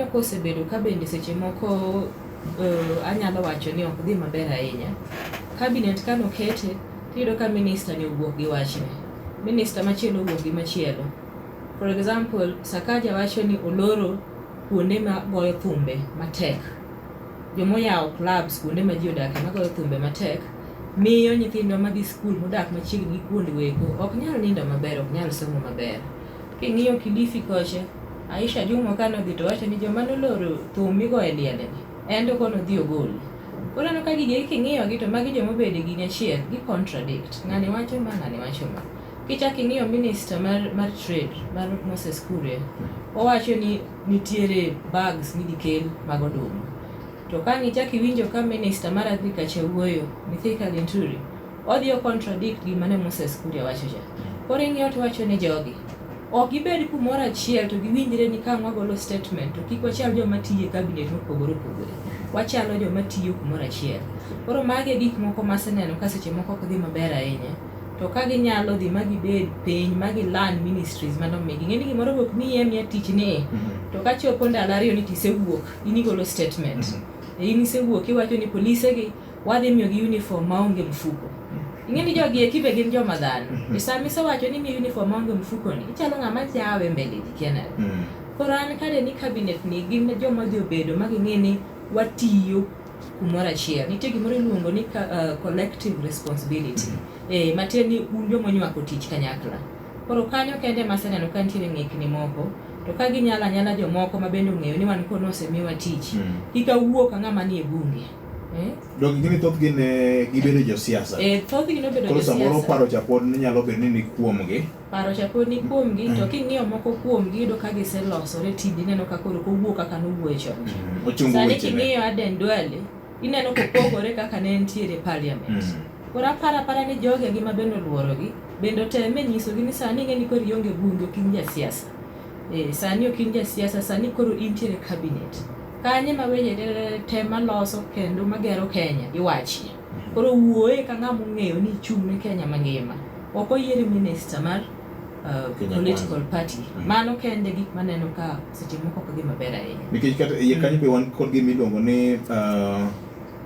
kanyo kosebedo ka bende seche moko anyalo wacho ni ok dhi maber ahinya. Cabinet kano kete tiyudo ka minister ne owuok gi wachne, minister machielo owuok gi machielo. For example, Sakaja wacho ni oloro kuonde ma goyo thumbe matek, jomoyawo clubs kuonde ma ji odakie magoyo thumbe matek, miyo nyithindo madhi skul modak machiegni gi kuonde weko ok nyal nindo maber, ok nyal somo maber. King'iyo Kilifi kocha, Aisha Jumwa kano dhi to wacho ni joma noloro thum migoyo e liende ni en to kono dhi ogol. Koro aneno ka gige king'iyogi to magi jomobede gini achiel gi contradict, ng'ani wacho ma ng'ani wacho ma. Kichak ing'iyo minister mar trade mar Moses Kuria, owacho ni nitiere bags midhi kel mag oduma. To ka nichak iwinjo ka minister mar agriculture wuoyo, Mithika Linturi, odhi o contradict gima ne Moses Kuria wacho cha. Koro ing'iyo to wacho ni jogi ok gibed kumoro achiel to giwinjre ni ka wagolo statement to kik wachal joma tiyo e cabinet mopogore opogore, wachalo joma tiyo kumoro achiel. Koro mage gik moko maseneno ka seche moko ok dhi maber ahinya, to ka ginyalo dhi magibed piny magiland ministries manomigi. Ng'eni gimoro ok miye miya tich ni to ka chopo ndalo ariyo ni tisewuok in igolo statement, in isewuok iwacho ni polise gi wadhi miyogi uniform maonge mfuko. Ing'eni jogi eki be gin joma dhano. Sami sewacho ni miyo uniform maonge mfuko ni ichalo ng'ama jawe mbele ji kiana. Koro an kade ni cabinet ni gin joma dhi obedo maging'eni watiyo kumoro achiel. Nitie gimoro iluongo ni collective responsibility. Matiende ni un joma onywako tich kanyakla. Koro kanyo kende maseneno ka nitiere ng'ikni moko, to ka ginyala nyala jomoko ma bende ong'eyo ni wan kono osemiwa tich, kika wuok ng'ama ni e bunge. Dog gini thoth gin gibedo josiasa. Thoth gin obedo josiasa. josiasa. Koro samoro paro chapod nyalo bedo ni kuomgi. Paro chapod ni kuomgi, to king'iyo moko kuomgi yudo ka giselosore tiji neno ka koro kowuok kaka nowuoyo chon. Sani king'iyo Aden Duale, ineno kopogore kaka ne entiere parliament. Koro apara ni joge gima bende oluorogi, bende teme nyisogi ni sani ng'eni koro ionge bunge ok in jasiasa. Sani ok in jasiasa, sani koro intiere cabinet. Kanye ma weche tema loso kendo magero Kenya iwachi. Koro wuoye ka ng'ama ong'eyo ni chung' ne Kenya mangima. Ok oyiere minister mar political party. Mano kende gik maneno ka seche moko ok dhi maber ahinya. Nikech kata iye kanyo be wan kod gima iluongo ni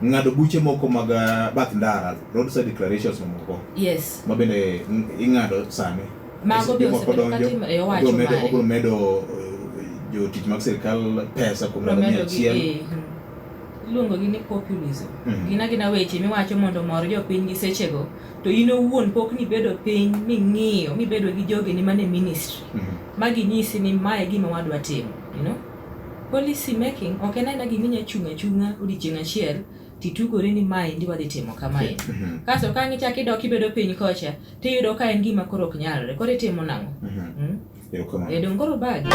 ng'ado buche moko mag bath ndara, roadside declarations moko. Yes. Ma bende ing'ado sani. Mago be osebedo katim e owacho mare. Obro medo jo tich mag sirkal pesa kuom ndalo achiel. Iluongo gi ni populism. Gina weche miwacho mondo mor jopiny gi sechego, to in owuon pok ni bedo piny ming'iyo, mibedo gi joge ni mane ministry. Magi nyisi ni mae gima wadwa timo, you know? Policy making ok en aina gima inya chung'a odiochieng' achiel titugore ni mae ndi wadhi timo kamae. Kaso ka ng'ichak idok ibedo piny kocha, tiyudo ka en gima koro ok nyalre. Koro itimo nang'o? Erokamano. Koro bagi.